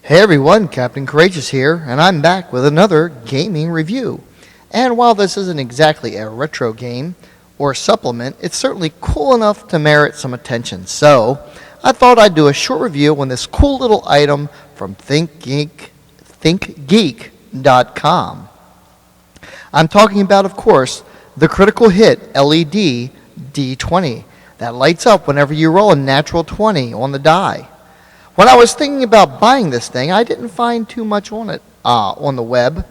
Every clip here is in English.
Hey everyone, Captain Courageous here, and I'm back with another gaming review. And while this isn't exactly a retro game or supplement, it's certainly cool enough to merit some attention. So, I thought I'd do a short review on this cool little item from ThinkGeek.com. I'm talking about, of course, the critical hit LED d20 that lights up whenever you roll a natural 20 on the die. When I was thinking about buying this thing, I didn't find too much on it on the web,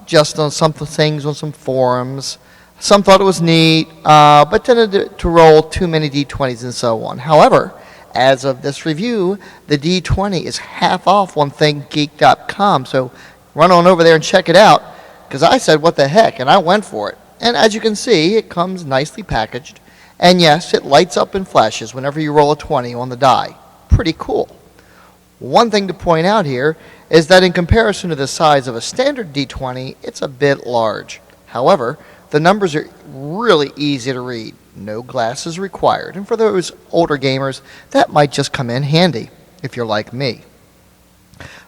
just on some things on some forums. Some thought it was neat, but tended to roll too many d20s and so on. However, as of this review, the d20 is half off on ThinkGeek.com, so run on over there and check it out, because I said, what the heck, and I went for it. And as you can see, it comes nicely packaged, and yes, it lights up and flashes whenever you roll a 20 on the die. Pretty cool. One thing to point out here is that in comparison to the size of a standard d20, it's a bit large. However, the numbers are really easy to read. No glasses required. And for those older gamers, that might just come in handy if you're like me.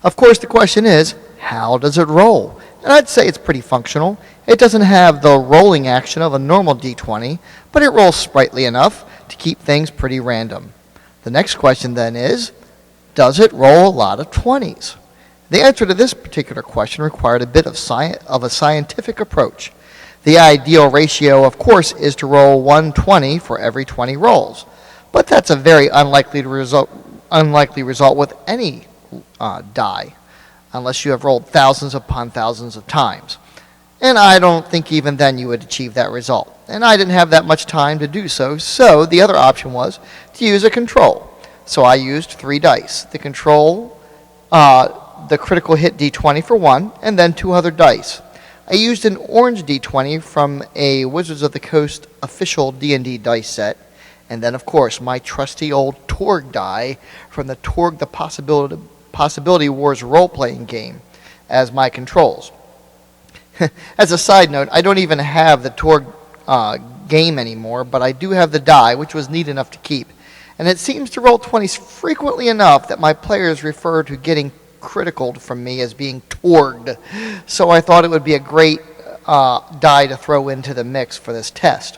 Of course, the question is, how does it roll? And I'd say it's pretty functional. It doesn't have the rolling action of a normal d20, but it rolls sprightly enough to keep things pretty random. The next question then is, does it roll a lot of 20s? The answer to this particular question required a bit of a scientific approach. The ideal ratio, of course, is to roll 1 20 for every 20 rolls. But that's a very unlikely result with any die, unless you have rolled thousands upon thousands of times. And I don't think even then you would achieve that result. And I didn't have that much time to do so, so the other option was to use a control. So I used 3 dice. The control, the critical hit d20 for 1, and then 2 other dice. I used an orange d20 from a Wizards of the Coast official D&D dice set, and then of course my trusty old Torg die from the Torg the Possibility Wars role-playing game as my controls. As a side note, I don't even have the Torg game anymore, but I do have the die, which was neat enough to keep. And it seems to roll 20s frequently enough that my players refer to getting criticaled from me as being torged. So I thought it would be a great die to throw into the mix for this test.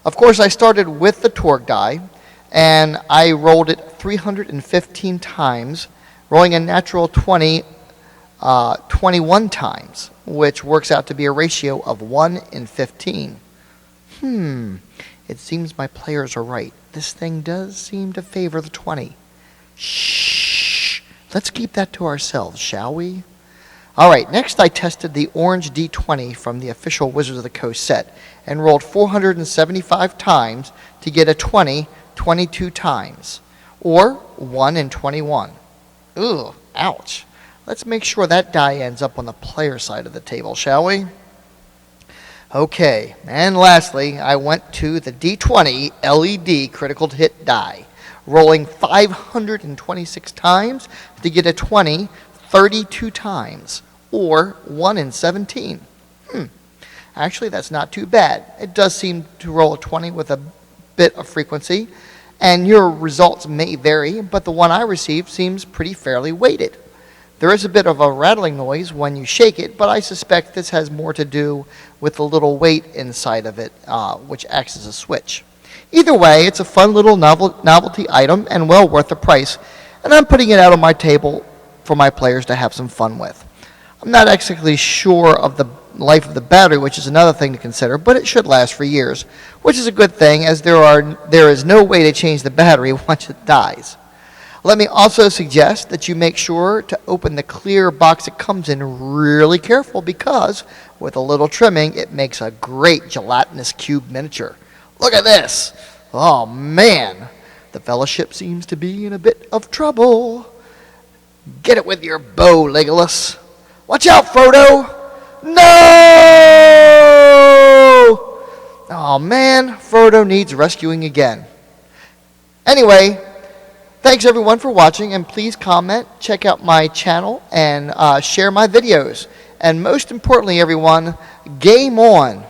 Of course, I started with the Torg die, and I rolled it 315 times, rolling a natural 20 21 times, which works out to be a ratio of 1 in 15. It seems my players are right. This thing does seem to favor the 20. Shh. Let's keep that to ourselves, shall we? Alright, next I tested the orange d20 from the official Wizards of the Coast set and rolled 475 times to get a 20 22 times, or 1 in 21. Ugh, ouch. Let's make sure that die ends up on the player side of the table, shall we? Okay, and lastly, I went to the d20 LED critical hit die, rolling 526 times to get a 20 32 times, or 1 in 17. Actually, that's not too bad. It does seem to roll a 20 with a bit of frequency, and your results may vary, but the one I received seems pretty fairly weighted. There is a bit of a rattling noise when you shake it, but I suspect this has more to do with the little weight inside of it, which acts as a switch. Either way, it's a fun little novelty item and well worth the price, and I'm putting it out on my table for my players to have some fun with. I'm not exactly sure of the life of the battery, which is another thing to consider, but it should last for years, which is a good thing as there is no way to change the battery once it dies. Let me also suggest that you make sure to open the clear box it comes in really careful, because with a little trimming it makes a great gelatinous cube miniature. Look at this! Oh man! The Fellowship seems to be in a bit of trouble. Get it with your bow, Legolas. Watch out, Frodo! No! Oh man, Frodo needs rescuing again. Anyway, thanks everyone for watching, and please comment, check out my channel, and share my videos. And most importantly, everyone, game on!